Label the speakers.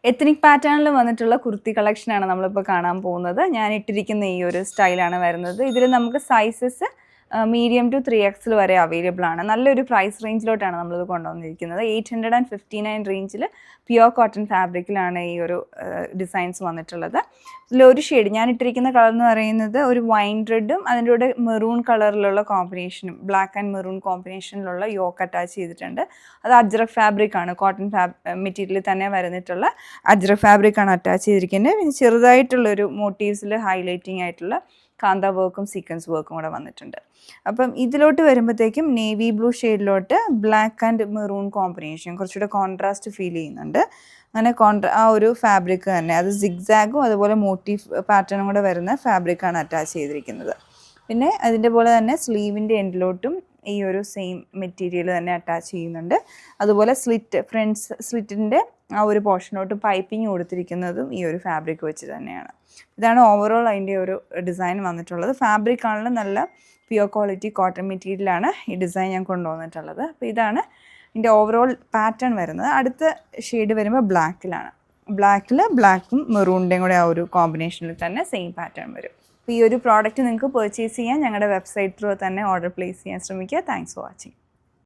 Speaker 1: Ethnic പാറ്റേണിൽ വന്നിട്ടുള്ള കുർത്തി കളക്ഷനാണ് നമ്മളിപ്പോൾ കാണാൻ പോകുന്നത്. ഞാൻ ഇട്ടിരിക്കുന്ന ഈ ഒരു സ്റ്റൈലാണ് വരുന്നത്. ഇതിൽ നമുക്ക് സൈസസ് മീഡിയം ടു 3XL വരെ അവൈലബിൾ ആണ്. നല്ലൊരു പ്രൈസ് റേഞ്ചിലോട്ടാണ് നമ്മളിത് കൊണ്ടുവന്നിരിക്കുന്നത്. 859 റേഞ്ചിൽ പ്യുവർ കോട്ടൺ ഫാബ്രിക്കിലാണ് ഈ ഒരു ഡിസൈൻസ് വന്നിട്ടുള്ളത്. ഇതിലൊരു ഷെയ്ഡ് ഞാൻ ഇട്ടിരിക്കുന്ന കളർ എന്ന് പറയുന്നത് ഒരു വൈൻ റെഡും അതിൻ്റെ കൂടെ മെറൂൺ കളറിലുള്ള കോമ്പിനേഷനും ബ്ലാക്ക് ആൻഡ് മെറൂൺ കോമ്പിനേഷനിലുള്ള യോക്ക് അറ്റാച്ച് ചെയ്തിട്ടുണ്ട്. അത് അജ്രക് ഫാബ്രിക്കാണ്, കോട്ടൺ മെറ്റീരിയലിൽ തന്നെ വരുന്നിട്ടുള്ള അജ്രക് ഫാബ്രിക്കാണ് അറ്റാച്ച് ചെയ്തിരിക്കുന്നത്. പിന്നെ ചെറുതായിട്ടുള്ളൊരു മോട്ടീവ്സിൽ ഹൈലൈറ്റിംഗ് ആയിട്ടുള്ള കാന്ത വർക്കും സീക്വൻസ് വർക്കും കൂടെ വന്നിട്ടുണ്ട്. അപ്പം ഇതിലോട്ട് വരുമ്പോഴത്തേക്കും നേവി ബ്ലൂ ഷെയ്ഡിലോട്ട് ബ്ലാക്ക് ആൻഡ് മെറൂൺ കോമ്പിനേഷൻ കുറച്ചുകൂടെ കോൺട്രാസ്റ്റ് ഫീൽ ചെയ്യുന്നുണ്ട്. അങ്ങനെ ആ ഒരു ഫാബ്രിക് തന്നെ അത് സിഗ്സാഗും അതുപോലെ മോട്ടീവ് പാറ്റേണും കൂടെ വരുന്ന ഫാബ്രിക്കാണ് അറ്റാച്ച് ചെയ്തിരിക്കുന്നത്. പിന്നെ അതിൻ്റെ പോലെ തന്നെ സ്ലീവിൻ്റെ എൻഡിലോട്ടും ഈ ഒരു സെയിം മെറ്റീരിയൽ തന്നെ അറ്റാച്ച് ചെയ്യുന്നുണ്ട്. അതുപോലെ സ്ലിറ്റിൻ്റെ ആ ഒരു പോർഷനോട്ട് പൈപ്പിംഗ് കൊടുത്തിരിക്കുന്നതും ഈ ഒരു ഫാബ്രിക് വെച്ച് തന്നെയാണ്. ഇതാണ് ഓവറോൾ അതിൻ്റെ ഒരു ഡിസൈൻ വന്നിട്ടുള്ളത്. ഫാബ്രിക് ആണെങ്കിലും നല്ല പ്യുവർ ക്വാളിറ്റി കോട്ടൺ മെറ്റീരിയലാണ് ഈ ഡിസൈൻ ഞാൻ കൊണ്ടുവന്നിട്ടുള്ളത്. അപ്പോൾ ഇതാണ് ഇതിൻ്റെ ഓവറോൾ പാറ്റേൺ വരുന്നത്. അടുത്ത ഷെയ്ഡ് വരുമ്പോൾ ബ്ലാക്കും മെറൂണിൻ്റെയും കൂടെ ആ ഒരു കോമ്പിനേഷനിൽ തന്നെ സെയിം പാറ്റേൺ വരും. അപ്പോൾ ഈ ഒരു പ്രോഡക്റ്റ് നിങ്ങൾക്ക് പർച്ചേസ് ചെയ്യാൻ ഞങ്ങളുടെ വെബ്സൈറ്റ് ത്രൂ തന്നെ ഓർഡർ പ്ലേസ് ചെയ്യാൻ ശ്രമിക്കുക. Thanks for watching.